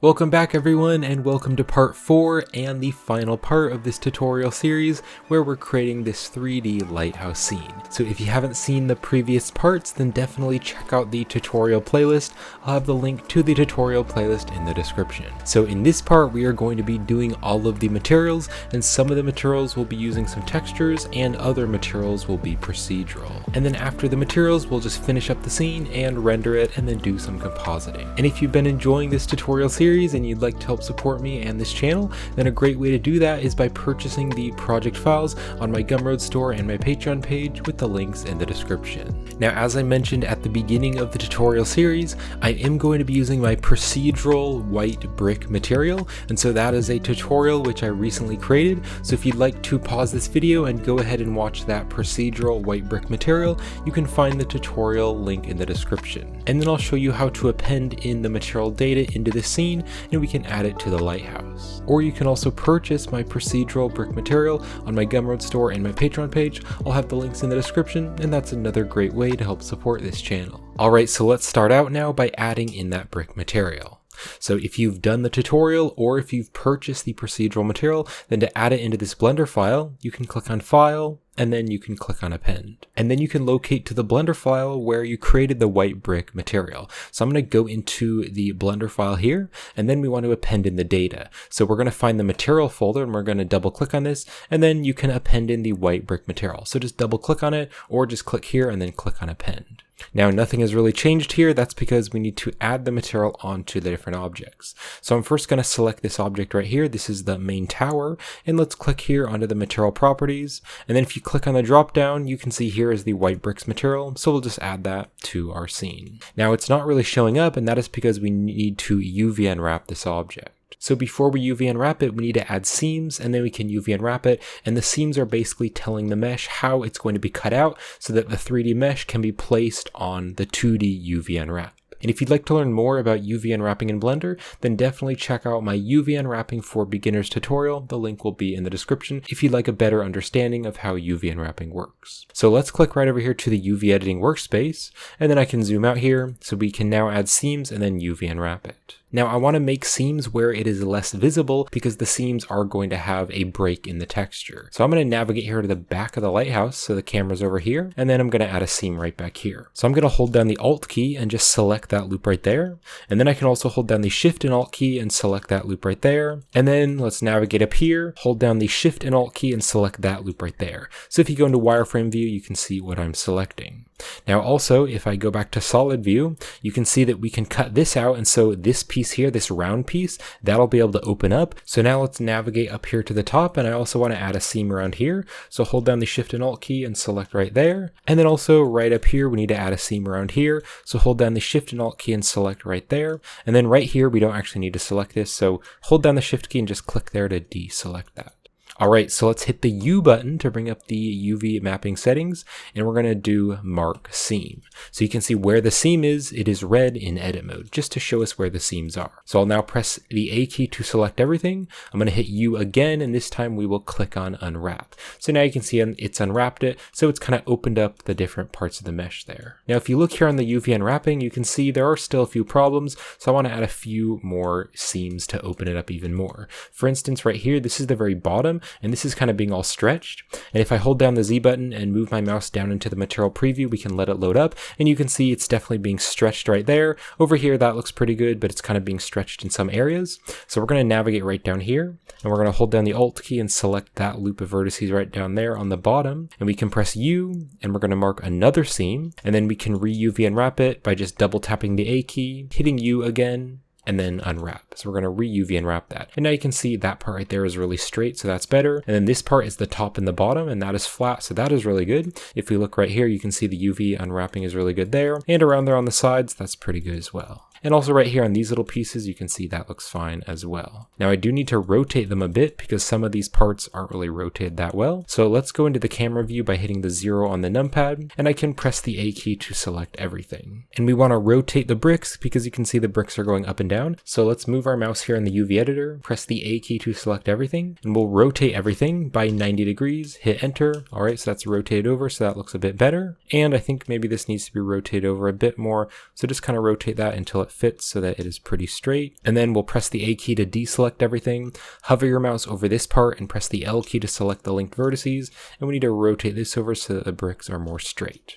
Welcome back everyone, and welcome to part 4 and the final part of this tutorial series where we're creating this 3D lighthouse scene. So if you haven't seen the previous parts, then definitely check out the tutorial playlist. I'll have the link to the tutorial playlist in the description. So in this part we are going to be doing all of the materials, and some of the materials will be using some textures and other materials will be procedural. And then after the materials we'll just finish up the scene and render it and then do some compositing. And if you've been enjoying this tutorial series and you'd like to help support me and this channel, then a great way to do that is by purchasing the project files on my Gumroad store and my Patreon page with the links in the description. Now, as I mentioned at the beginning of the tutorial series, I am going to be using my procedural white brick material, and so that is a tutorial which I recently created. So if you'd like to pause this video and go ahead and watch that procedural white brick material, you can find the tutorial link in the description. And then I'll show you how to append in the material data into the scene, and we can add it to the lighthouse. Or you can also purchase my procedural brick material on my Gumroad store and my Patreon page. I'll have the links in the description, and that's another great way to help support this channel. Alright, so let's start out now by adding in that brick material. So if you've done the tutorial or if you've purchased the procedural material, then to add it into this Blender file, you can click on File, and then you can click on Append. And then you can locate to the Blender file where you created the white brick material. So I'm going to go into the Blender file here, and then we want to append in the data. So we're going to find the material folder, and we're going to double click on this, and then you can append in the white brick material. So just double click on it, or just click here and then click on Append. Now nothing has really changed here. That's because we need to add the material onto the different objects. So I'm first going to select this object right here. This is the main tower, and let's click here onto the material properties. And then if you click on the drop down, you can see here is the white bricks material. So we'll just add that to our scene. Now it's not really showing up, and that is because we need to UV unwrap this object. So before we UV unwrap it, we need to add seams, and then we can UV unwrap it, and the seams are basically telling the mesh how it's going to be cut out so that the 3D mesh can be placed on the 2D UV unwrap. And if you'd like to learn more about UV unwrapping in Blender, then definitely check out my UV unwrapping for beginners tutorial. The link will be in the description if you'd like a better understanding of how UV unwrapping works. So let's click right over here to the UV editing workspace, and then I can zoom out here so we can now add seams and then UV unwrap it. Now I want to make seams where it is less visible because the seams are going to have a break in the texture. So I'm going to navigate here to the back of the lighthouse, so the camera's over here, and then I'm going to add a seam right back here. So I'm going to hold down the Alt key and just select that loop right there. And then I can also hold down the Shift and Alt key and select that loop right there. And then let's navigate up here, hold down the Shift and Alt key and select that loop right there. So if you go into wireframe view, you can see what I'm selecting. Now also, if I go back to solid view, you can see that we can cut this out, and so this piece here, this round piece, that'll be able to open up. So now let's navigate up here to the top, and I also want to add a seam around here. So hold down the Shift and Alt key and select right there. And then also right up here, we need to add a seam around here. So hold down the Shift and Alt key and select right there. And then right here, we don't actually need to select this. So hold down the Shift key and just click there to deselect that. Alright, so let's hit the U button to bring up the UV mapping settings, and we're going to do Mark Seam. So you can see where the seam is, it is red in edit mode, just to show us where the seams are. So I'll now press the A key to select everything. I'm going to hit U again, and this time we will click on Unwrap. So now you can see it's unwrapped it, so it's kind of opened up the different parts of the mesh there. Now if you look here on the UV unwrapping, you can see there are still a few problems, so I want to add a few more seams to open it up even more. For instance, right here, this is the very bottom, and this is kind of being all stretched. And if I hold down the Z button and move my mouse down into the material preview, we can let it load up, and you can see it's definitely being stretched right there. Over here, that looks pretty good, but it's kind of being stretched in some areas. So we're going to navigate right down here, and we're going to hold down the Alt key and select that loop of vertices right down there on the bottom, and we can press U, and we're going to mark another seam, and then we can re-UV unwrap it by just double tapping the A key, hitting U again, and then unwrap. So we're going to re-UV unwrap that. And now you can see that part right there is really straight, so that's better. And then this part is the top and the bottom, and that is flat, so that is really good. If we look right here, you can see the UV unwrapping is really good there. And around there on the sides, that's pretty good as well. And also right here on these little pieces, you can see that looks fine as well. Now I do need to rotate them a bit because some of these parts aren't really rotated that well. So let's go into the camera view by hitting the 0 on the numpad, and I can press the A key to select everything. And we want to rotate the bricks because you can see the bricks are going up and down. So let's move our mouse here in the UV editor, press the A key to select everything, and we'll rotate everything by 90 degrees, hit enter. All right, so that's rotated over, so that looks a bit better. And I think maybe this needs to be rotated over a bit more. So just kind of rotate that until it it fits so that it is pretty straight. And then we'll press the A key to deselect everything, hover your mouse over this part and press the L key to select the linked vertices, and we need to rotate this over so that the bricks are more straight.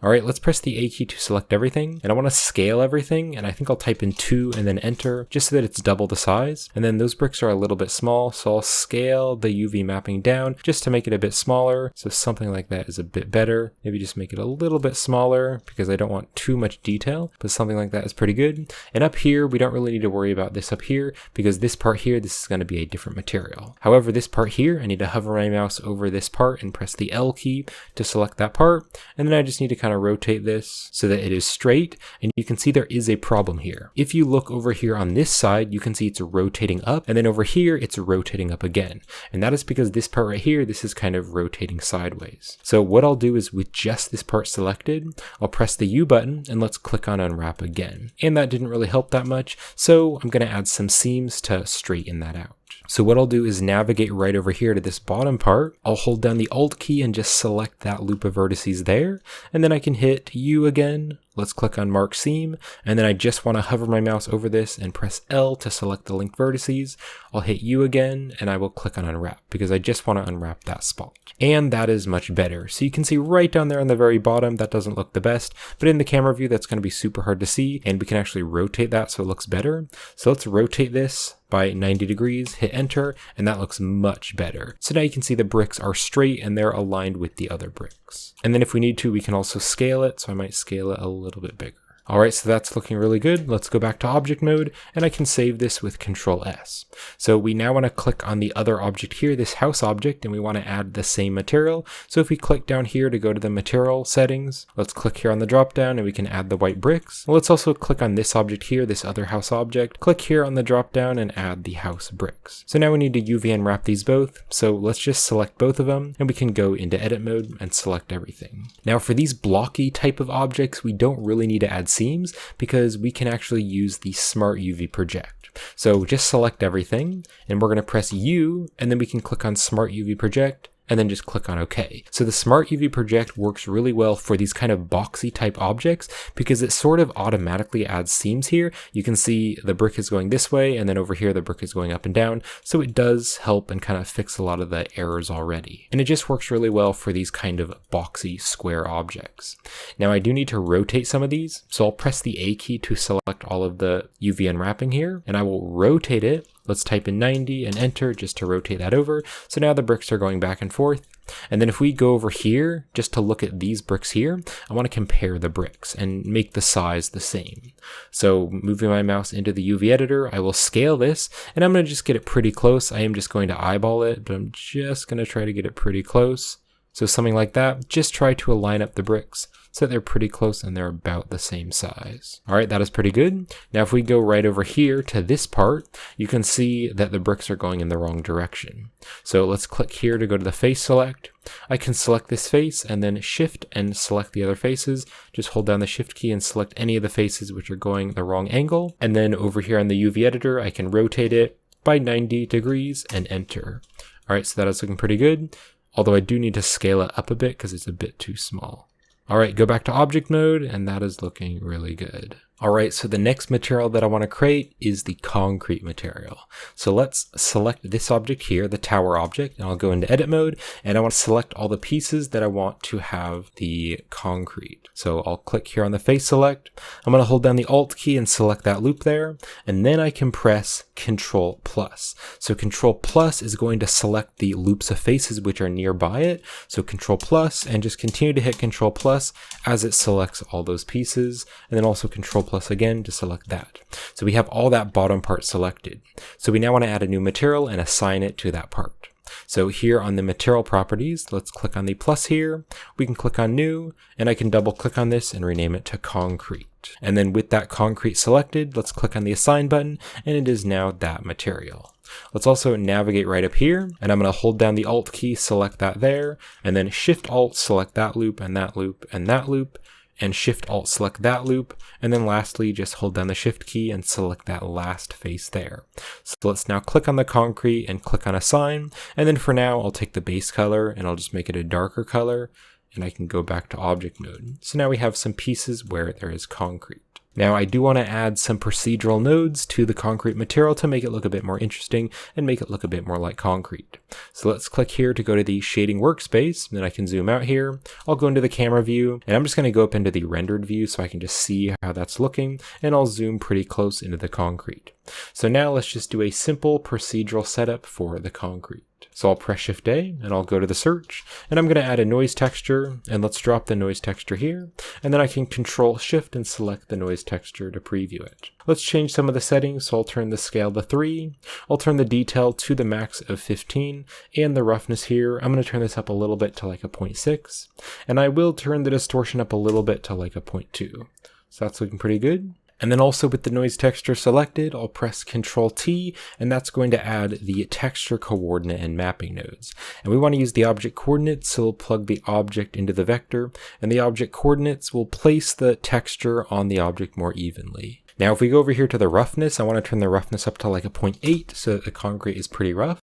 Alright, let's press the A key to select everything, and I want to scale everything, and I think I'll type in 2 and then enter, just so that it's double the size. And then those bricks are a little bit small, so I'll scale the UV mapping down just to make it a bit smaller, so something like that is a bit better. Maybe just make it a little bit smaller, because I don't want too much detail, but something like that is pretty good. And up here, we don't really need to worry about this up here, because this part here, this is going to be a different material. However, this part here, I need to hover my mouse over this part and press the L key to select that part, and then I just need to kind of rotate this so that it is straight, and you can see there is a problem here. If you look over here on this side, you can see it's rotating up, and then over here it's rotating up again, and that is because this part right here, this is kind of rotating sideways. So what I'll do is with just this part selected, I'll press the U button and let's click on unwrap again, and that didn't really help that much, so I'm going to add some seams to straighten that out. So what I'll do is navigate right over here to this bottom part. I'll hold down the Alt key and just select that loop of vertices there. And then I can hit U again. Let's click on Mark Seam. And then I just want to hover my mouse over this and press L to select the linked vertices. I'll hit U again and I will click on Unwrap because I just want to unwrap that spot. And that is much better. So you can see right down there on the very bottom, that doesn't look the best, but in the camera view, that's going to be super hard to see. And we can actually rotate that so it looks better. So let's rotate this by 90 degrees, hit enter, and that looks much better. So now you can see the bricks are straight and they're aligned with the other bricks. And then if we need to, we can also scale it. So I might scale it a little bit bigger. All right, so that's looking really good. Let's go back to object mode and I can save this with Control S. So we now want to click on the other object here, this house object, and we want to add the same material. So if we click down here to go to the material settings, let's click here on the drop down and we can add the white bricks. Let's also click on this object here, this other house object, click here on the drop down and add the house bricks. So now we need to UV unwrap these both. So let's just select both of them and we can go into edit mode and select everything. Now for these blocky type of objects, we don't really need to add seams because we can actually use the Smart UV Project. So just select everything and we're going to press U and then we can click on Smart UV Project and then just click on OK. So the Smart UV Project works really well for these kind of boxy type objects because it sort of automatically adds seams here. You can see the brick is going this way and then over here the brick is going up and down. So it does help and kind of fix a lot of the errors already. And it just works really well for these kind of boxy square objects. Now I do need to rotate some of these. So I'll press the A key to select all of the UV unwrapping here and I will rotate it. Let's type in 90 and enter just to rotate that over. So now the bricks are going back and forth. And then if we go over here, just to look at these bricks here, I want to compare the bricks and make the size the same. So moving my mouse into the UV editor, I will scale this and I'm going to just get it pretty close. I am just going to eyeball it, but I'm just going to try to get it pretty close. So something like that, just try to align up the bricks so that they're pretty close and they're about the same size. All right, that is pretty good. Now if we go right over here to this part, you can see that the bricks are going in the wrong direction. So let's click here to go to the face select. I can select this face and then shift and select the other faces. Just hold down the shift key and select any of the faces which are going the wrong angle. And then over here on the UV editor, I can rotate it by 90 degrees and enter. All right, so that is looking pretty good. Although I do need to scale it up a bit because it's a bit too small. All right, go back to object mode and that is looking really good. All right, so the next material that I want to create is the concrete material. So let's select this object here, the tower object, and I'll go into edit mode and I want to select all the pieces that I want to have the concrete. So I'll click here on the face select. I'm going to hold down the Alt key and select that loop there. And then I can press Control plus. So Control plus is going to select the loops of faces which are nearby it. So Control plus and just continue to hit Control plus as it selects all those pieces. And then also Control plus again to select that. So we have all that bottom part selected. So we now want to add a new material and assign it to that part. So here on the material properties, let's click on the plus here. We can click on new and I can double click on this and rename it to concrete. And then with that concrete selected, let's click on the assign button and it is now that material. Let's also navigate right up here and I'm going to hold down the Alt key, select that there, and then Shift Alt, select that loop and that loop and that loop, and Shift Alt select that loop, and then lastly just hold down the Shift key and select that last face there. So let's now click on the concrete and click on assign, and then for now I'll take the base color and I'll just make it a darker color and I can go back to object mode. So now we have some pieces where there is concrete. Now I do want to add some procedural nodes to the concrete material to make it look a bit more interesting and make it look a bit more like concrete. So let's click here to go to the shading workspace, then I can zoom out here. I'll go into the camera view, and I'm just going to go up into the rendered view so I can just see how that's looking, and I'll zoom pretty close into the concrete. So now let's just do a simple procedural setup for the concrete. So I'll press Shift A and I'll go to the search, and I'm going to add a noise texture, and let's drop the noise texture here, and then I can Control Shift and select the noise texture to preview it. Let's change some of the settings. So I'll turn the scale to 3, I'll turn the detail to the max of 15, and the roughness here, I'm going to turn this up a little bit to like a 0.6, and I will turn the distortion up a little bit to like a 0.2. So that's looking pretty good. And then also with the noise texture selected, I'll press Ctrl T, and that's going to add the texture coordinate and mapping nodes. And we want to use the object coordinates, so we'll plug the object into the vector, and the object coordinates will place the texture on the object more evenly. Now if we go over here to the roughness, I want to turn the roughness up to like a 0.8 so that the concrete is pretty rough.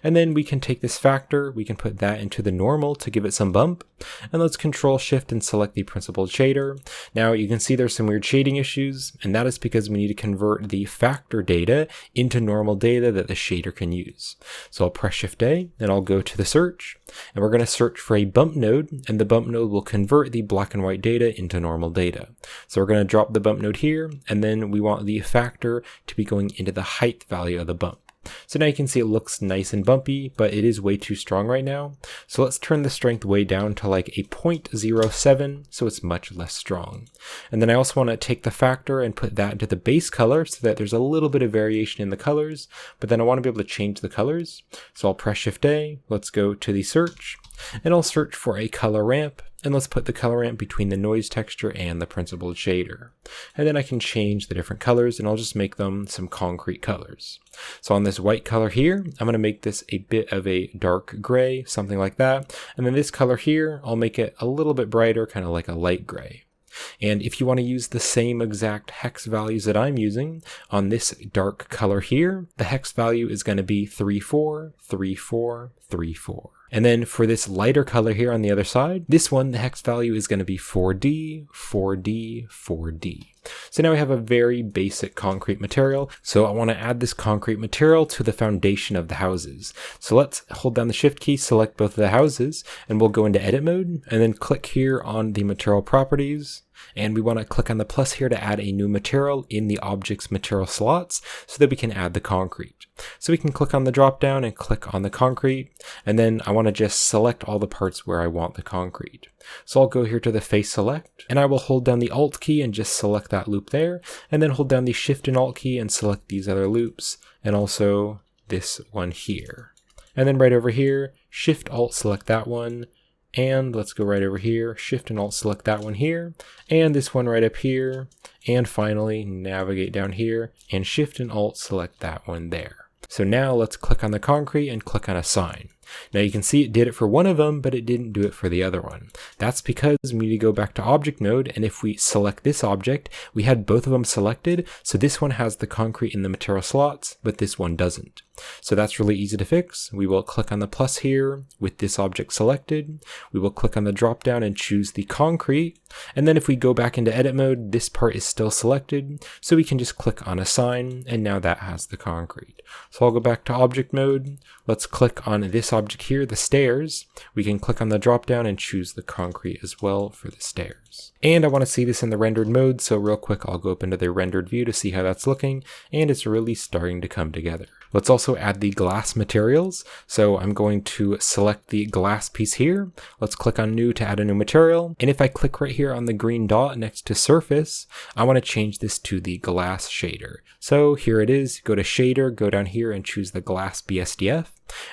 And then we can take this factor, we can put that into the normal to give it some bump. And let's Control Shift and select the principled shader. Now you can see there's some weird shading issues, and that is because we need to convert the factor data into normal data that the shader can use. So I'll press Shift A and I'll go to the search, and we're going to search for a bump node, and the bump node will convert the black and white data into normal data. So we're going to drop the bump node here, and then we want the factor to be going into the height value of the bump. So now you can see it looks nice and bumpy, but it is way too strong right now. So let's turn the strength way down to like a 0.07, so it's much less strong. And then I also want to take the factor and put that into the base color so that there's a little bit of variation in the colors, but then I want to be able to change the colors. So I'll press Shift A, let's go to the search, and I'll search for a color ramp, and let's put the color ramp between the noise texture and the principled shader. And then I can change the different colors, and I'll just make them some concrete colors. So on this white color here, I'm going to make this a bit of a dark gray, something like that. And then this color here, I'll make it a little bit brighter, kind of like a light gray. And if you want to use the same exact hex values that I'm using on this dark color here, the hex value is going to be 343434. And then for this lighter color here on the other side, this one, the hex value is going to be 4D, 4D, 4D. So now we have a very basic concrete material. So I want to add this concrete material to the foundation of the houses. So let's hold down the Shift key, select both of the houses, and we'll go into edit mode, and then click here on the material properties. And we want to click on the plus here to add a new material in the object's material slots so that we can add the concrete. So we can click on the drop down and click on the concrete, and then I want to just select all the parts where I want the concrete. So I'll go here to the face select, and I will hold down the Alt key and just select that loop there, and then hold down the Shift and Alt key and select these other loops, and also this one here. And then right over here, Shift Alt select that one, and let's go right over here, Shift and Alt select that one here, and this one right up here, and finally navigate down here and Shift and Alt select that one there. So now let's click on the concrete and click on Assign. Now you can see it did it for one of them, but it didn't do it for the other one. That's because we need to go back to object mode, and if we select this object, we had both of them selected, so this one has the concrete in the material slots, but this one doesn't. So that's really easy to fix. We will click on the plus here with this object selected. We will click on the drop down and choose the concrete. And then if we go back into edit mode, this part is still selected. So we can just click on Assign, and now that has the concrete. So I'll go back to object mode. Let's click on this object here, the stairs. We can click on the drop down and choose the concrete as well for the stairs. And I want to see this in the rendered mode. So real quick, I'll go up into the rendered view to see how that's looking. And it's really starting to come together. Let's also add the glass materials. So I'm going to select the glass piece here. Let's click on new to add a new material. And if I click right here on the green dot next to surface, I want to change this to the glass shader. So here it is, go to shader, go down here and choose the glass BSDF.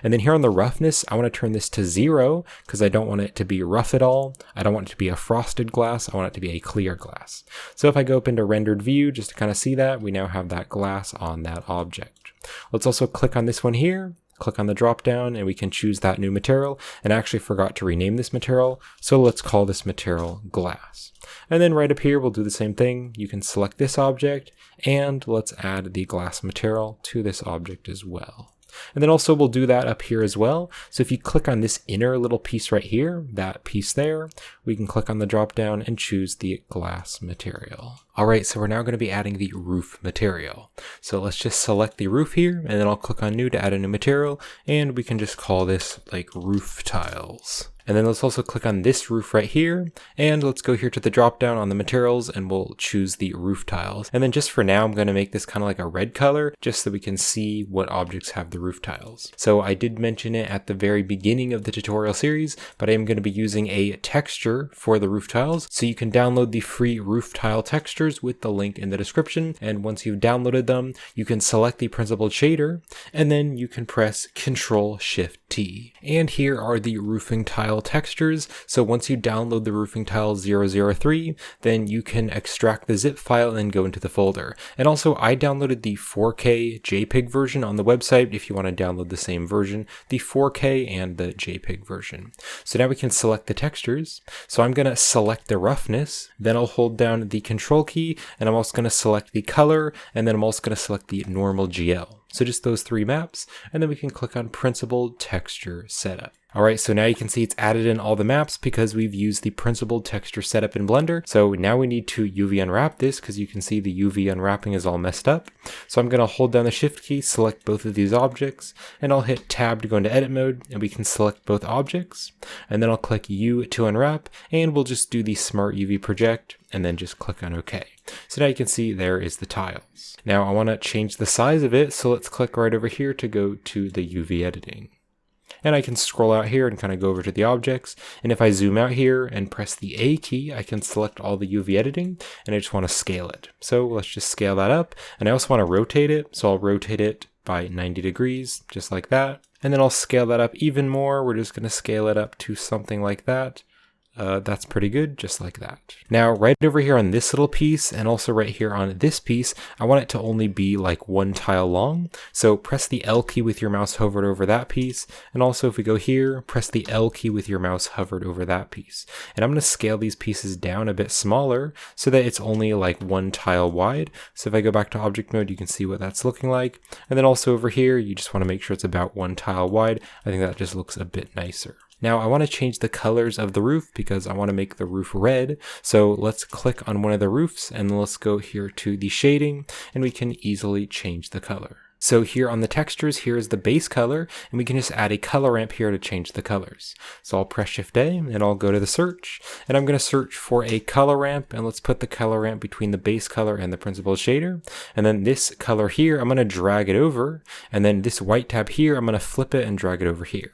And then here on the roughness, I want to turn this to 0 because I don't want it to be rough at all. I don't want it to be a frosted glass. I want it to be a clear glass. So if I go up into rendered view, just to kind of see that, we now have that glass on that object. Let's also click on this one here, click on the drop down, and we can choose that new material. And I actually forgot to rename this material, so let's call this material glass. And then right up here, we'll do the same thing. You can select this object, and let's add the glass material to this object as well. And then also we'll do that up here as well. So if you click on this inner little piece right here, that piece there, we can click on the drop down and choose the glass material. All right, so we're now going to be adding the roof material. So let's just select the roof here, and then I'll click on new to add a new material, and we can just call this like roof tiles. And then let's also click on this roof right here, and let's go here to the drop down on the materials, and we'll choose the roof tiles. And then just for now, I'm going to make this kind of like a red color, just so we can see what objects have the roof tiles. So I did mention it at the very beginning of the tutorial series, but I am going to be using a texture for the roof tiles. So you can download the free roof tile textures with the link in the description. And once you've downloaded them, you can select the principled shader, and then you can press Ctrl-Shift-T. And here are the roofing tile textures. So once you download the roofing tile 003, then you can extract the zip file and go into the folder. And also I downloaded the 4K JPEG version on the website if you want to download the same version, the 4K and the JPEG version. So now we can select the textures. So I'm going to select the roughness, then I'll hold down the control key, and I'm also going to select the color, and then I'm also going to select the normal GL. So just those three maps, and then we can click on Principled Texture Setup. Alright, so now you can see it's added in all the maps because we've used the Principled Texture Setup in Blender. So now we need to UV unwrap this because you can see the UV unwrapping is all messed up. So I'm going to hold down the Shift key, select both of these objects, and I'll hit Tab to go into Edit mode, and we can select both objects. And then I'll click U to unwrap, and we'll just do the Smart UV Project, and then just click on OK. So now you can see there is the tiles. Now I want to change the size of it, so let's click right over here to go to the UV editing. And I can scroll out here and kind of go over to the objects. And if I zoom out here and press the A key, I can select all the UV editing, and I just want to scale it. So let's just scale that up. And I also want to rotate it. So I'll rotate it by 90 degrees, just like that. And then I'll scale that up even more. We're just going to scale it up to something like that. That's pretty good, just like that. Now, right over here on this little piece, and also right here on this piece, I want it to only be like one tile long. So press the L key with your mouse hovered over that piece. And also if we go here, press the L key with your mouse hovered over that piece. And I'm going to scale these pieces down a bit smaller so that it's only like one tile wide. So if I go back to object mode, you can see what that's looking like. And then also over here, you just want to make sure it's about one tile wide. I think that just looks a bit nicer. Now I want to change the colors of the roof because I want to make the roof red. So let's click on one of the roofs and let's go here to the shading, and we can easily change the color. So here on the textures, here is the base color, and we can just add a color ramp here to change the colors. So I'll press Shift A and I'll go to the search, and I'm going to search for a color ramp, and let's put the color ramp between the base color and the principled shader. And then this color here, I'm going to drag it over, and then this white tab here, I'm going to flip it and drag it over here.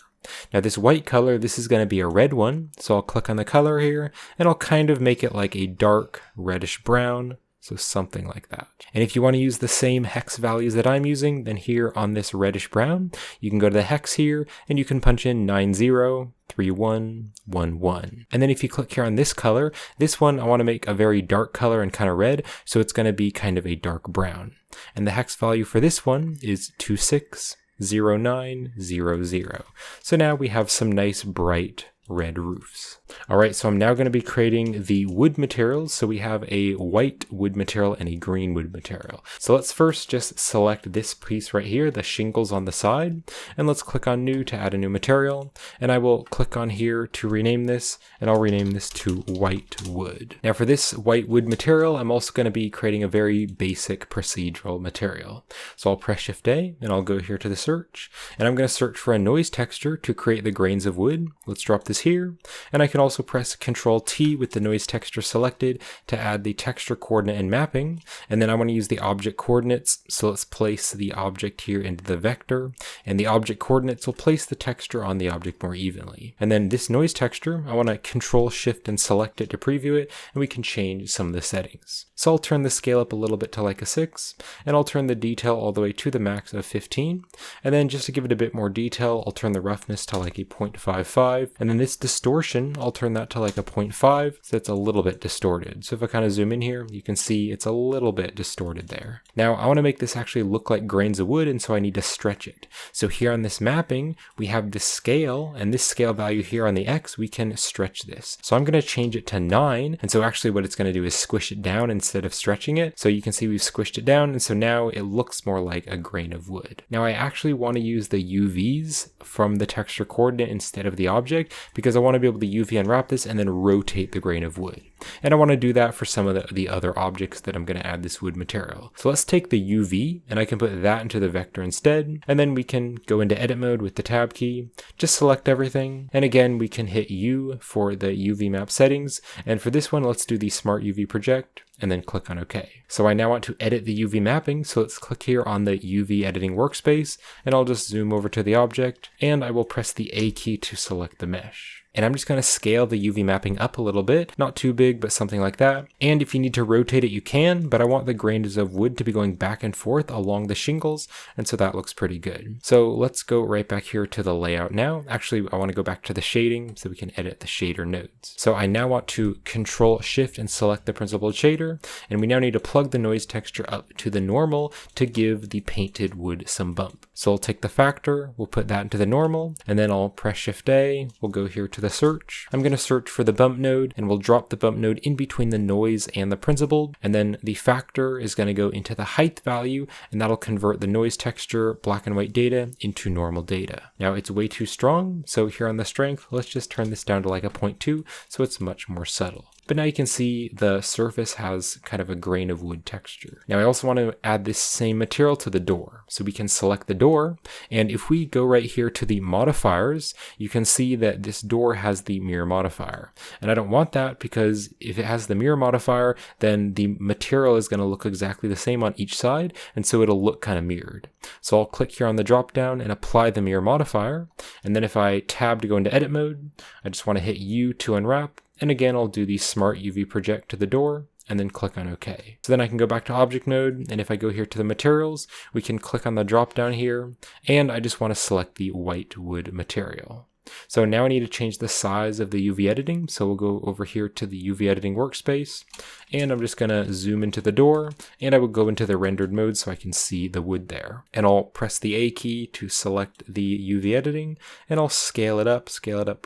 Now this white color, this is going to be a red one, so I'll click on the color here, and I'll kind of make it like a dark reddish brown, so something like that. And if you want to use the same hex values that I'm using, then here on this reddish brown, you can go to the hex here, and you can punch in 903111. And then if you click here on this color, this one I want to make a very dark color and kind of red, so it's going to be kind of a dark brown. And the hex value for this one is 260900. So now we have some nice bright red roofs. Alright, so I'm now going to be creating the wood materials. So we have a white wood material and a green wood material. So let's first just select this piece right here, the shingles on the side, and let's click on new to add a new material. And I will click on here to rename this, and I'll rename this to white wood. Now for this white wood material, I'm also going to be creating a very basic procedural material. So I'll press Shift A and I'll go here to the search, and I'm going to search for a noise texture to create the grains of wood. Let's drop this here, and I can also press Ctrl T with the noise texture selected to add the texture coordinate and mapping. And then I want to use the object coordinates, so let's place the object here into the vector, and the object coordinates will place the texture on the object more evenly. And then this noise texture, I want to Control Shift and select it to preview it, and we can change some of the settings. So I'll turn the scale up a little bit to like a 6, and I'll turn the detail all the way to the max of 15. And then just to give it a bit more detail, I'll turn the roughness to like a 0.55, and then this this distortion, I'll turn that to like a 0.5, so it's a little bit distorted. So if I kind of zoom in here, you can see it's a little bit distorted there. Now I want to make this actually look like grains of wood, and so I need to stretch it. So here on this mapping, we have this scale, and this scale value here on the X, we can stretch this. So I'm going to change it to 9, and so actually what it's going to do is squish it down instead of stretching it. So you can see we've squished it down, and so now it looks more like a grain of wood. Now I actually want to use the UVs from the texture coordinate instead of the object, because I want to be able to UV unwrap this and then rotate the grain of wood. And I want to do that for some of the other objects that I'm going to add this wood material. So let's take the UV, and I can put that into the vector instead, and then we can go into edit mode with the tab key, just select everything, and again we can hit U for the UV map settings, and for this one let's do the Smart UV Project, and then click on OK. So I now want to edit the UV mapping, so let's click here on the UV editing workspace, and I'll just zoom over to the object, and I will press the A key to select the mesh. And I'm just going to scale the UV mapping up a little bit, not too big, but something like that. And if you need to rotate it, you can, but I want the grains of wood to be going back and forth along the shingles, and so that looks pretty good. So let's go right back here to the layout now. Actually, I want to go back to the shading so we can edit the shader nodes. So I now want to Control Shift and select the principled shader, and we now need to plug the noise texture up to the normal to give the painted wood some bump. So I'll take the factor, we'll put that into the normal, and then I'll press Shift A, we'll go here to the search. I'm going to search for the bump node, and we'll drop the bump node in between the noise and the principled, and then the factor is going to go into the height value, and that'll convert the noise texture black and white data into normal data. Now it's way too strong, so here on the strength, let's just turn this down to like a 0.2, so it's much more subtle. But now you can see the surface has kind of a grain of wood texture. Now I also want to add this same material to the door. So we can select the door, and if we go right here to the modifiers, you can see that this door has the mirror modifier. And I don't want that, because if it has the mirror modifier, then the material is going to look exactly the same on each side, and so it'll look kind of mirrored. So I'll click here on the drop down and apply the mirror modifier, and then if I tab to go into edit mode, I just want to hit U to unwrap. And again, I'll do the Smart UV Project to the door, and then click on OK. So then I can go back to object mode, and if I go here to the materials, we can click on the drop down here, and I just want to select the white wood material. So now I need to change the size of the UV editing, so we'll go over here to the UV editing workspace, and I'm just going to zoom into the door, and I will go into the rendered mode so I can see the wood there. And I'll press the A key to select the UV editing, and I'll scale it up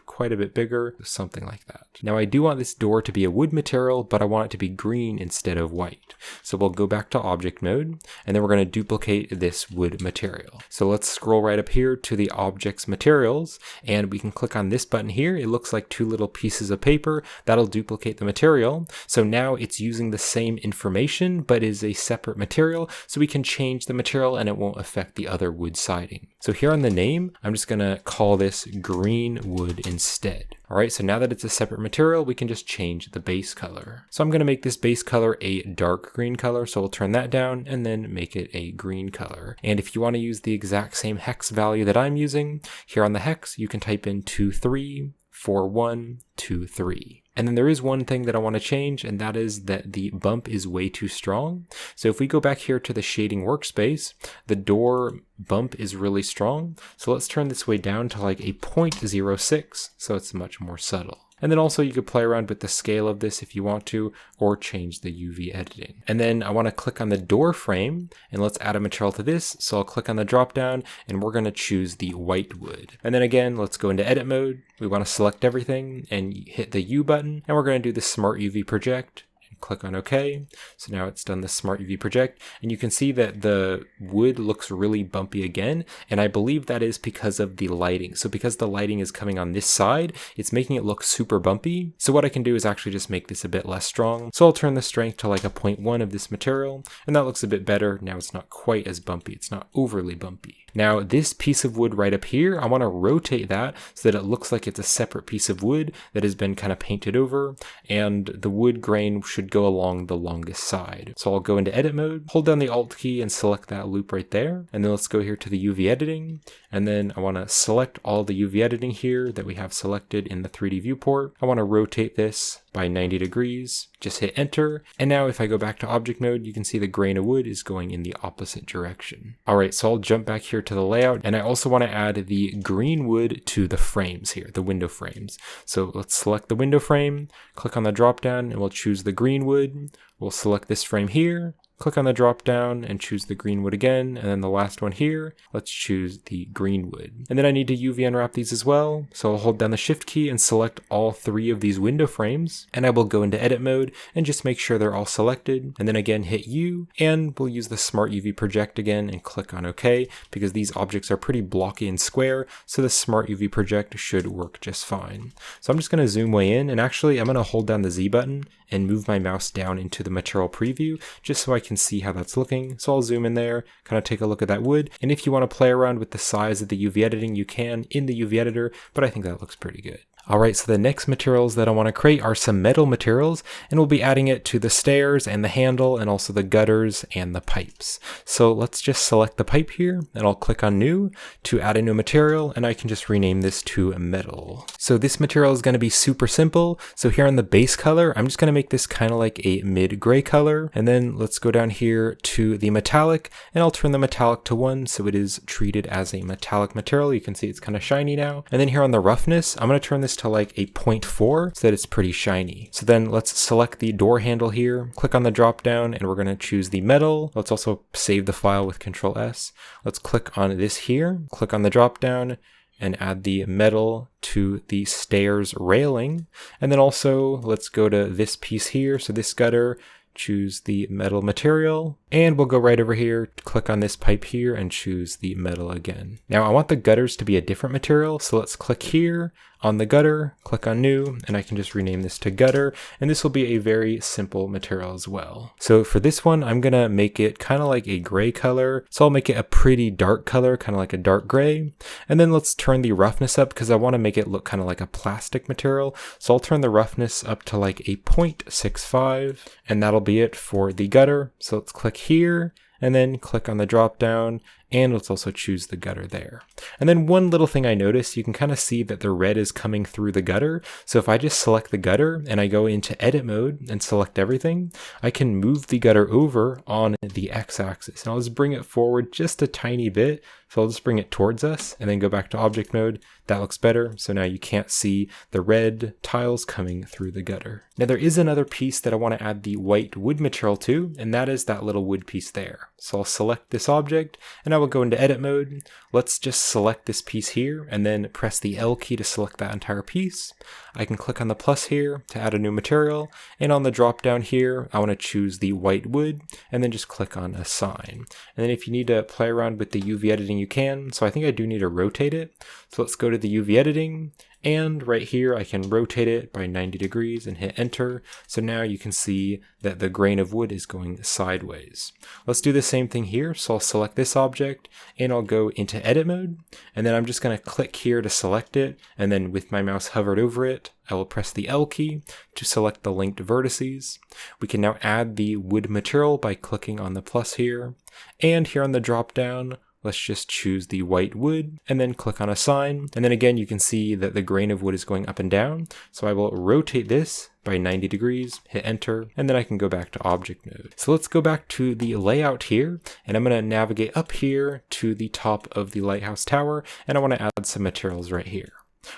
quite a bit bigger, something like that. Now I do want this door to be a wood material, but I want it to be green instead of white. So we'll go back to object mode, and then we're going to duplicate this wood material. So let's scroll right up here to the object's materials, and we can click on this button here. It looks like two little pieces of paper. That'll duplicate the material. So now it's using the same information, but is a separate material. So we can change the material and it won't affect the other wood siding. So here on the name, I'm just going to call this green wood instead. All right, so now that it's a separate material, we can just change the base color. So I'm going to make this base color a dark green color. So we'll turn that down and then make it a green color. And if you want to use the exact same hex value that I'm using, here on the hex, you can type in 234123. And then there is one thing that I want to change, and that is that the bump is way too strong. So if we go back here to the shading workspace, the door bump is really strong. So let's turn this way down to like a 0.06, so it's much more subtle. And then also you could play around with the scale of this if you want to, or change the UV editing. And then I want to click on the door frame, and let's add a material to this. So I'll click on the drop down, and we're going to choose the white wood. And then again, let's go into edit mode. We want to select everything and hit the U button, and we're going to do the Smart UV Project. Click on OK. So now it's done the Smart UV Project, and you can see that the wood looks really bumpy again, and I believe that is because of the lighting. So because the lighting is coming on this side, it's making it look super bumpy. So what I can do is actually just make this a bit less strong. So I'll turn the strength to like a 0.1 of this material, and that looks a bit better. Now it's not quite as bumpy. It's not overly bumpy. Now this piece of wood right up here, I want to rotate that so that it looks like it's a separate piece of wood that has been kind of painted over, and the wood grain should go along the longest side. So I'll go into edit mode, hold down the Alt key and select that loop right there. And then let's go here to the UV editing. And then I want to select all the UV editing here that we have selected in the 3D viewport. I want to rotate this by 90 degrees, just hit enter, and now if I go back to object mode, you can see the grain of wood is going in the opposite direction. Alright, so I'll jump back here to the layout, and I also want to add the green wood to the frames here, the window frames. So let's select the window frame, click on the drop down, and we'll choose the green wood. We'll select this frame here, click on the drop down and choose the green wood again, and then the last one here, let's choose the green wood. And then I need to UV unwrap these as well, so I'll hold down the shift key and select all 3 of these window frames, and I will go into edit mode and just make sure they're all selected, and then again hit U, and we'll use the Smart UV project again and click on OK, because these objects are pretty blocky and square, so the Smart UV project should work just fine. So I'm just going to zoom way in, and actually I'm going to hold down the Z button and move my mouse down into the material preview just so I can see how that's looking. So I'll zoom in there, kind of take a look at that wood, and if you want to play around with the size of the UV editing, you can in the UV editor, but I think that looks pretty good. Alright, so the next materials that I want to create are some metal materials, and we'll be adding it to the stairs and the handle and also the gutters and the pipes. So let's just select the pipe here, and I'll click on new to add a new material, and I can just rename this to metal. So this material is going to be super simple. So here on the base color, I'm just going to make this kind of like a mid-gray color, and then let's go down here to the metallic, and I'll turn the metallic to 1 so it is treated as a metallic material. You can see it's kind of shiny now. And then here on the roughness, I'm going to turn this to like a 0.4 so that it's pretty shiny. So then let's select the door handle here, click on the drop down, and we're going to choose the metal. Let's also save the file with Control S. Let's click on this here, click on the drop down, and add the metal to the stairs railing. And then also let's go to this piece here, so this gutter, choose the metal material, and we'll go right over here, click on this pipe here, and choose the metal again. Now I want the gutters to be a different material, so let's click here on the gutter, click on new, and I can just rename this to gutter, and this will be a very simple material as well. So for this one, I'm gonna make it kind of like a gray color, so I'll make it a pretty dark color, kind of like a dark gray, and then let's turn the roughness up because I want to make it look kind of like a plastic material, so I'll turn the roughness up to like a 0.65, and that'll be it for the gutter. So let's click here, and then click on the drop down, and let's also choose the gutter there. And then one little thing I noticed, you can kind of see that the red is coming through the gutter. So if I just select the gutter and I go into edit mode and select everything, I can move the gutter over on the x-axis. And I'll just bring it forward just a tiny bit. So I'll just bring it towards us and then go back to object mode. That looks better. So now you can't see the red tiles coming through the gutter. Now there is another piece that I want to add the white wood material to, and that is that little wood piece there. So I'll select this object and I will go into edit mode. Let's just select this piece here and then press the L key to select that entire piece. I can click on the plus here to add a new material, and on the drop down here, I want to choose the white wood and then just click on assign. And then if you need to play around with the UV editing, you can. So I think I do need to rotate it. So let's go to the UV editing, and right here I can rotate it by 90 degrees and hit enter. So now you can see that the grain of wood is going sideways. Let's do the same thing here. So I'll select this object and I'll go into edit mode, and then I'm just going to click here to select it, and then with my mouse hovered over it, I will press the L key to select the linked vertices. We can now add the wood material by clicking on the plus here, and here on the drop down, let's just choose the white wood and then click on assign. And then again, you can see that the grain of wood is going up and down. So I will rotate this by 90 degrees, hit enter, and then I can go back to object mode. So let's go back to the layout here, and I'm going to navigate up here to the top of the lighthouse tower, and I want to add some materials right here.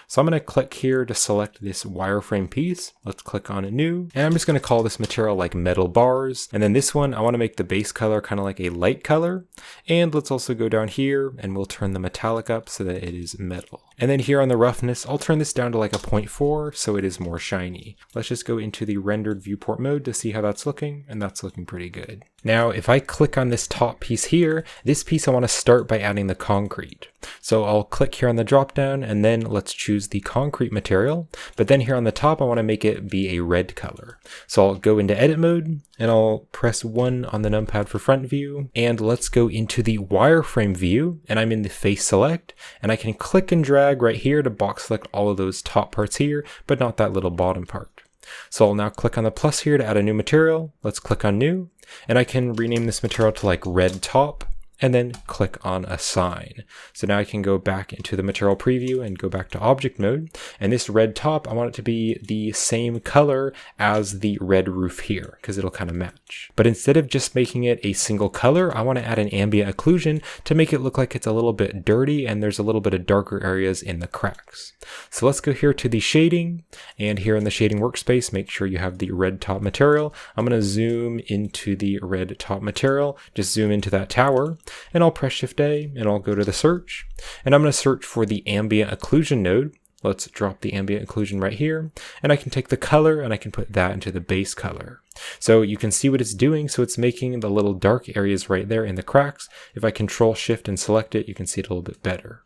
So I'm going to click here to select this wireframe piece. Let's click on a new, and I'm just going to call this material like metal bars. And then this one, I want to make the base color kind of like a light color. And let's also go down here and we'll turn the metallic up so that it is metal. And then here on the roughness, I'll turn this down to like a 0.4 so it is more shiny. Let's just go into the rendered viewport mode to see how that's looking, and that's looking pretty good. Now, if I click on this top piece here, this piece I want to start by adding the concrete. So I'll click here on the drop down, and then let's choose the concrete material. But then here on the top, I want to make it be a red color. So I'll go into edit mode, and I'll press 1 on the numpad for front view, and let's go into the wireframe view, and I'm in the face select, and I can click and drag right here to box select all of those top parts here, but not that little bottom part. So I'll now click on the plus here to add a new material. Let's click on new, and I can rename this material to like red top, and then click on Assign. So now I can go back into the material preview and go back to object mode. And this red top, I want it to be the same color as the red roof here, because it'll kind of match. But instead of just making it a single color, I want to add an ambient occlusion to make it look like it's a little bit dirty and there's a little bit of darker areas in the cracks. So let's go here to the shading, and here in the shading workspace, make sure you have the red top material. I'm going to zoom into the red top material, just zoom into that tower, and I'll press Shift A and I'll go to the search, and I'm going to search for the ambient occlusion node. Let's drop the ambient occlusion right here, and I can take the color and I can put that into the base color. So you can see what it's doing. So it's making the little dark areas right there in the cracks. If I Control Shift and select it, you can see it a little bit better.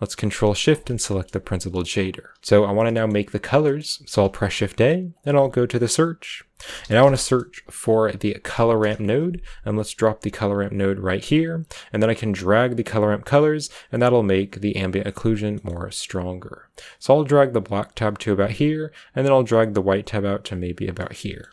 Let's Control Shift and select the principled shader. So I want to now make the colors. So I'll press Shift A and I'll go to the search, and I want to search for the color ramp node, and let's drop the color ramp node right here. And then I can drag the color ramp colors, and that'll make the ambient occlusion more stronger. So I'll drag the black tab to about here, and then I'll drag the white tab out to maybe about here.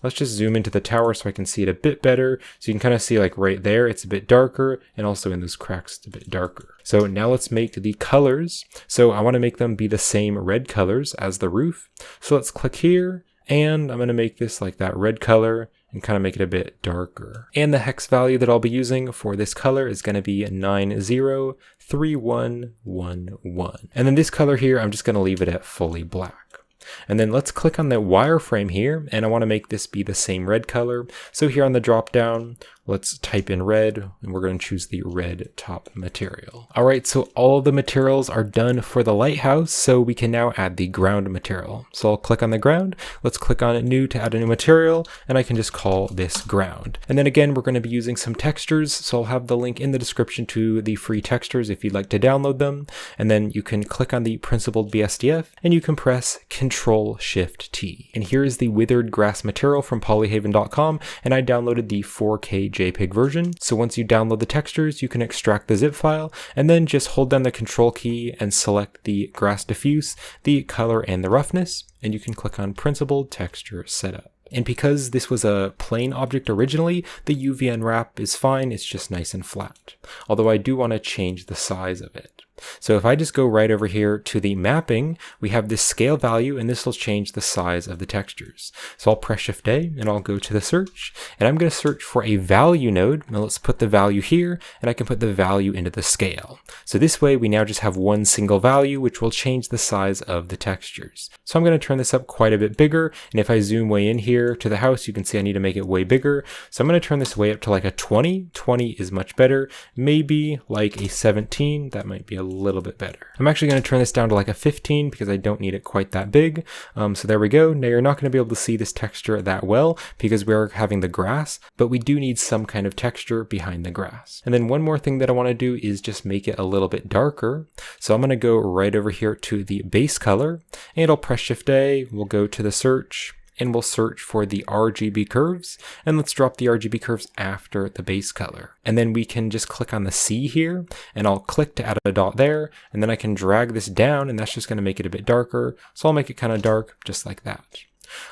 Let's just zoom into the tower so I can see it a bit better. So you can kind of see like right there, it's a bit darker, and also in those cracks, it's a bit darker. So now let's make the colors. So I want to make them be the same red colors as the roof. So let's click here, and I'm going to make this like that red color and kind of make it a bit darker. And the hex value that I'll be using for this color is going to be 903111. And then this color here, I'm just going to leave it at fully black. And then let's click on the wireframe here, and I want to make this be the same red color. So here on the drop down, let's type in red, and we're going to choose the red top material. All right, so all of the materials are done for the lighthouse, so we can now add the ground material. So I'll click on the ground, let's click on new to add a new material, and I can just call this ground. And then again, we're going to be using some textures, so I'll have the link in the description to the free textures if you'd like to download them. And then you can click on the principled BSDF, and you can press Control Shift T. And here is the withered grass material from polyhaven.com, and I downloaded the 4K JPEG version. So once you download the textures, you can extract the zip file, and then just hold down the Control key and select the grass diffuse, the color, and the roughness, and you can click on Principled Texture Setup. And because this was a plain object originally, the UV unwrap is fine, it's just nice and flat. Although I do want to change the size of it. So if I just go right over here to the mapping, we have this scale value, and this will change the size of the textures. So I'll press Shift A and I'll go to the search, and I'm going to search for a value node. Now let's put the value here, and I can put the value into the scale. So this way we now just have one single value, which will change the size of the textures. So I'm going to turn this up quite a bit bigger, and if I zoom way in here to the house, you can see I need to make it way bigger. So I'm going to turn this way up to like a 20. 20 is much better. Maybe like a 17, that might be a little bit better. I'm actually going to turn this down to like a 15 because I don't need it quite that big. So there we go. Now you're not going to be able to see this texture that well because we're having the grass, but we do need some kind of texture behind the grass. And then one more thing that I want to do is just make it a little bit darker. So I'm going to go right over here to the base color, and I'll press Shift A, we'll go to the search, and we'll search for the RGB curves, and let's drop the RGB curves after the base color. And then we can just click on the C here, and I'll click to add a dot there, and then I can drag this down, and that's just going to make it a bit darker. So I'll make it kind of dark just like that.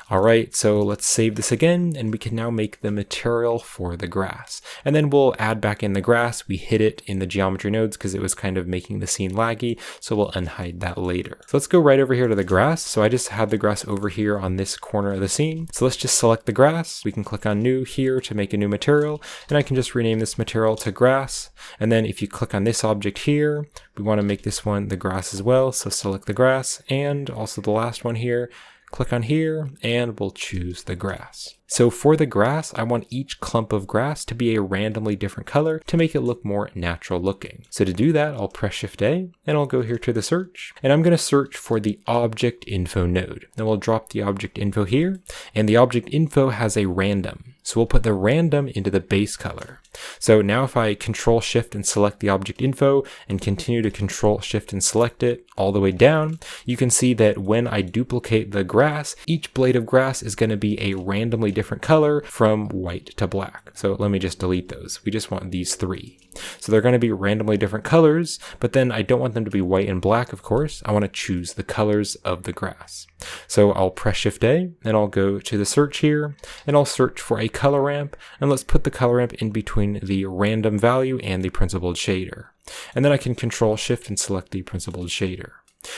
All right, so let's save this again, and we can now make the material for the grass. And then we'll add back in the grass. We hid it in the geometry nodes because it was kind of making the scene laggy, so we'll unhide that later. So let's go right over here to the grass. So I just had the grass over here on this corner of the scene. So let's just select the grass. We can click on new here to make a new material, and I can just rename this material to grass. And then if you click on this object here, we want to make this one the grass as well. So select the grass, and also the last one here. Click on here, and we'll choose the grass. So for the grass, I want each clump of grass to be a randomly different color to make it look more natural looking. So to do that, I'll press Shift A, and I'll go here to the search, and I'm going to search for the object info node. Then we'll drop the object info here, and the object info has a random. So we'll put the random into the base color. So now if I Control Shift and select the object info and continue to Control Shift and select it all the way down, you can see that when I duplicate the grass, each blade of grass is going to be a randomly different color from white to black. So let me just delete those. We just want these 3. So they're going to be randomly different colors, but then I don't want them to be white and black, of course. I want to choose the colors of the grass. So I'll press Shift A and I'll go to the search here and I'll search for a color ramp, and let's put the color ramp in between the random value and the principled shader. And then I can Control Shift and select the principled shader.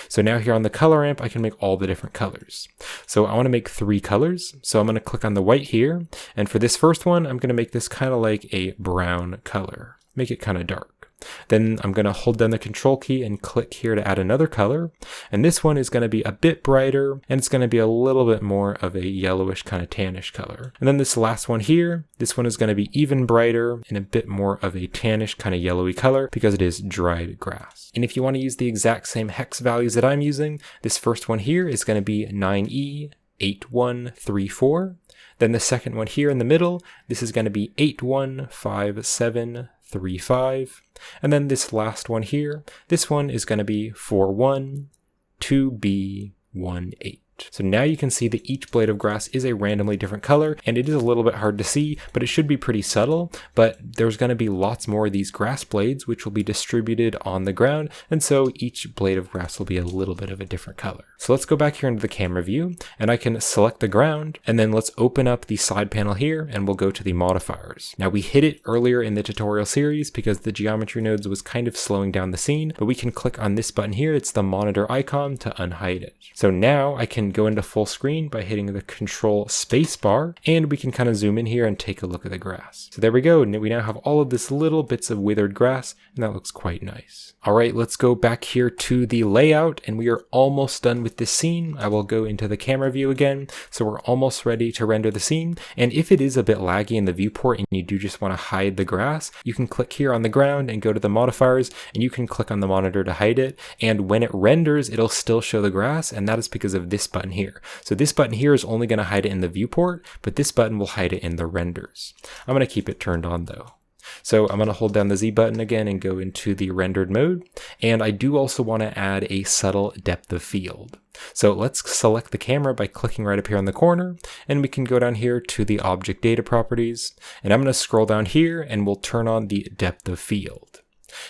So now here on the color ramp, I can make all the different colors. So I want to make 3 colors. So I'm going to click on the white here. And for this first one, I'm going to make this kind of like a brown color. Make it kind of dark. Then I'm going to hold down the Control key and click here to add another color. And this one is going to be a bit brighter, and it's going to be a little bit more of a yellowish kind of tannish color. And then this last one here, this one is going to be even brighter and a bit more of a tannish kind of yellowy color because it is dried grass. And if you want to use the exact same hex values that I'm using, this first one here is going to be 9E8134. Then the second one here in the middle, this is going to be 815735. And then this last one here, this one is going to be 412B18. So now you can see that each blade of grass is a randomly different color, and it is a little bit hard to see, but it should be pretty subtle. But there's going to be lots more of these grass blades, which will be distributed on the ground, and so each blade of grass will be a little bit of a different color. So let's go back here into the camera view, and I can select the ground, and then let's open up the side panel here, and we'll go to the modifiers. Now we hit it earlier in the tutorial series because the geometry nodes was kind of slowing down the scene, but we can click on this button here. It's the monitor icon to unhide it. So now I can go into full screen by hitting the Control space bar, and we can kind of zoom in here and take a look at the grass. So there we go. We now have all of this little bits of withered grass, and that looks quite nice. All right, let's go back here to the layout, and we are almost done with this scene. I will go into the camera view again. So we're almost ready to render the scene. And if it is a bit laggy in the viewport and you do just want to hide the grass, you can click here on the ground and go to the modifiers, and you can click on the monitor to hide it. And when it renders, it'll still show the grass, and that is because of this button here. So this button here is only going to hide it in the viewport, but this button will hide it in the renders. I'm going to keep it turned on though. So I'm going to hold down the Z button again and go into the rendered mode. And I do also want to add a subtle depth of field. So let's select the camera by clicking right up here on the corner, and we can go down here to the object data properties. And I'm going to scroll down here and we'll turn on the depth of field.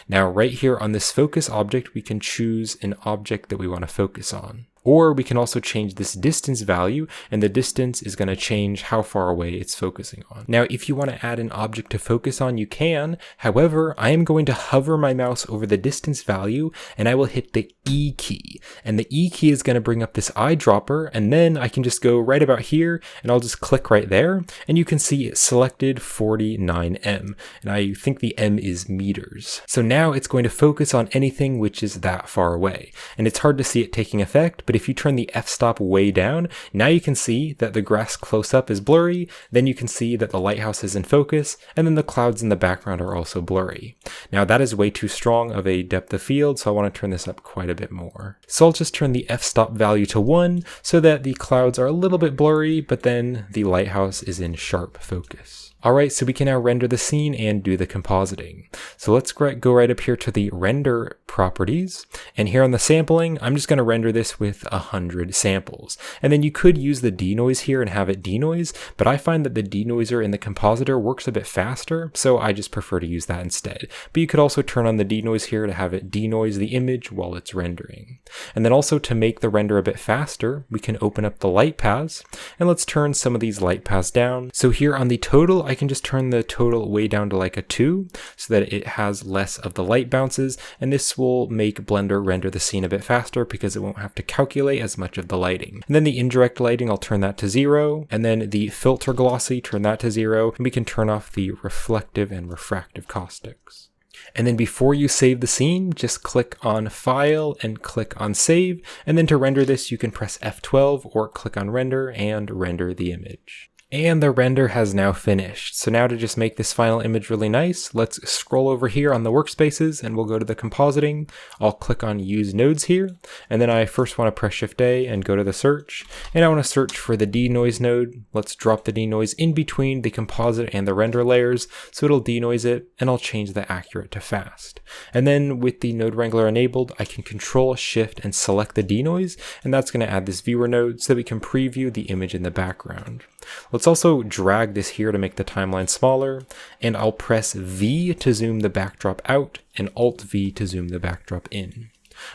Now right here on this focus object, we can choose an object that we want to focus on. Or we can also change this distance value, and the distance is going to change how far away it's focusing on. Now, if you want to add an object to focus on, you can. However, I am going to hover my mouse over the distance value, and I will hit the E key. And the E key is going to bring up this eyedropper, and then I can just go right about here, and I'll just click right there, and you can see it selected 49M. And I think the M is meters. So now it's going to focus on anything which is that far away. And it's hard to see it taking effect, but if you turn the f-stop way down, now you can see that the grass close-up is blurry, then you can see that the lighthouse is in focus, and then the clouds in the background are also blurry. Now that is way too strong of a depth of field, so I want to turn this up quite a bit more. So I'll just turn the f-stop value to 1 so that the clouds are a little bit blurry, but then the lighthouse is in sharp focus. Alright, so we can now render the scene and do the compositing. So let's go right up here to the render properties, and here on the sampling, I'm just going to render this with 100 samples. And then you could use the denoise here and have it denoise, but I find that the denoiser in the compositor works a bit faster, so I just prefer to use that instead. But you could also turn on the denoise here to have it denoise the image while it's rendering. And then also to make the render a bit faster, we can open up the light paths, and let's turn some of these light paths down. So here on the total, I can just turn the total way down to like a 2 so that it has less of the light bounces, and this will make Blender render the scene a bit faster because it won't have to calculate as much of the lighting. And then the indirect lighting, I'll turn that to 0, and then the filter glossy, turn that to 0, and we can turn off the reflective and refractive caustics. And then before you save the scene, just click on File and click on Save, and then to render this you can press F12 or click on Render and render the image. And the render has now finished. So now to just make this final image really nice, let's scroll over here on the workspaces and we'll go to the compositing. I'll click on use nodes here, and then I first want to press Shift A and go to the search, and I want to search for the denoise node. Let's drop the denoise in between the composite and the render layers so it'll denoise it, and I'll change the accurate to fast. And then with the node wrangler enabled, I can Control Shift and select the denoise, and that's going to add this viewer node so that we can preview the image in the background. Let's Let's also drag this here to make the timeline smaller, and I'll press V to zoom the backdrop out and Alt V to zoom the backdrop in.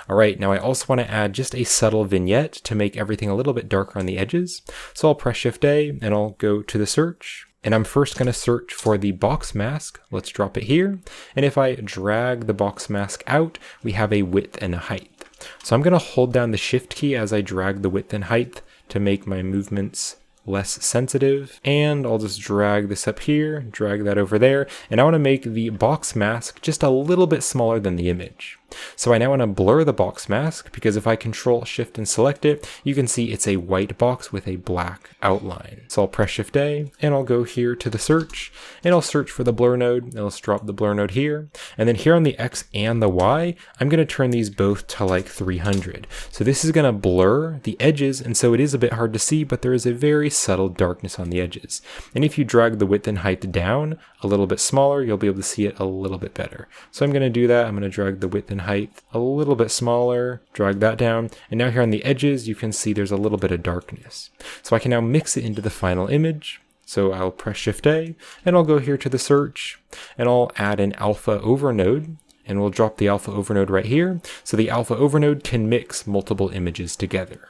Alright, now I also want to add just a subtle vignette to make everything a little bit darker on the edges. So I'll press Shift A and I'll go to the search. And I'm first going to search for the box mask. Let's drop it here. And if I drag the box mask out, we have a width and a height. So I'm going to hold down the Shift key as I drag the width and height to make my movements less sensitive, and I'll just drag this up here, drag that over there, and I want to make the box mask just a little bit smaller than the image. So I now want to blur the box mask, because if I Control Shift and select it, you can see it's a white box with a black outline. So I'll press Shift A, and I'll go here to the search, and I'll search for the blur node, and let's drop the blur node here, and then here on the X and the Y, I'm going to turn these both to like 300. So this is going to blur the edges, and so it is a bit hard to see, but there is a very subtle darkness on the edges. And if you drag the width and height down a little bit smaller, you'll be able to see it a little bit better. So I'm going to do that. I'm going to drag the width and height a little bit smaller, drag that down, and now here on the edges you can see there's a little bit of darkness. So I can now mix it into the final image. So I'll press Shift A, and I'll go here to the search, and I'll add an alpha over node, and we'll drop the alpha over node right here, so the alpha over node can mix multiple images together.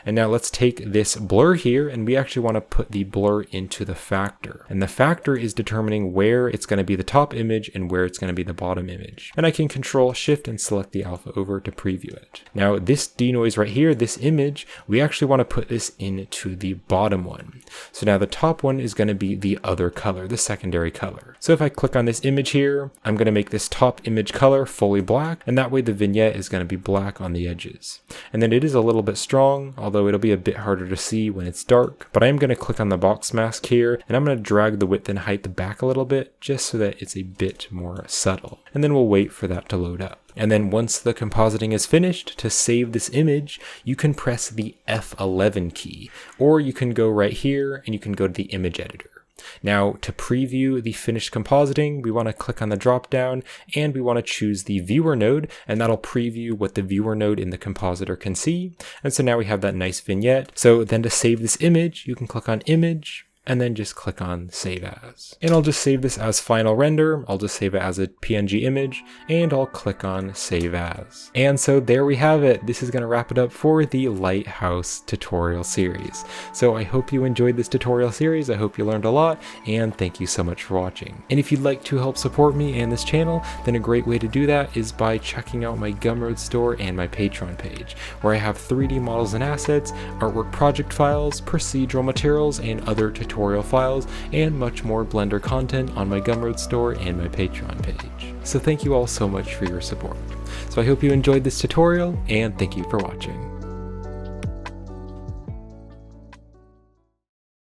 And now let's take this blur here, and we actually want to put the blur into the factor. And the factor is determining where it's going to be the top image and where it's going to be the bottom image. And I can Control Shift and select the alpha over to preview it. Now this denoise right here, this image, we actually want to put this into the bottom one. So now the top one is going to be the other color, the secondary color. So if I click on this image here, I'm going to make this top image color fully black, and that way the vignette is going to be black on the edges. And then it is a little bit strong, although it'll be a bit harder to see when it's dark. But I am going to click on the box mask here, and I'm going to drag the width and height back a little bit, just so that it's a bit more subtle. And then we'll wait for that to load up. And then once the compositing is finished, to save this image, you can press the F11 key, or you can go right here and you can go to the image editor. Now to preview the finished compositing, we want to click on the drop down and we want to choose the viewer node, and that'll preview what the viewer node in the compositor can see. And so now we have that nice vignette. So then to save this image, you can click on image, and then just click on Save As. And I'll just save this as final render. I'll just save it as a PNG image, and I'll click on Save As. And so there we have it. This is gonna wrap it up for the Lighthouse tutorial series. So I hope you enjoyed this tutorial series. I hope you learned a lot, and thank you so much for watching. And if you'd like to help support me and this channel, then a great way to do that is by checking out my Gumroad store and my Patreon page, where I have 3D models and assets, artwork project files, procedural materials, and other tutorial files, and much more Blender content on my Gumroad store and my Patreon page. So thank you all so much for your support. So I hope you enjoyed this tutorial, and thank you for watching.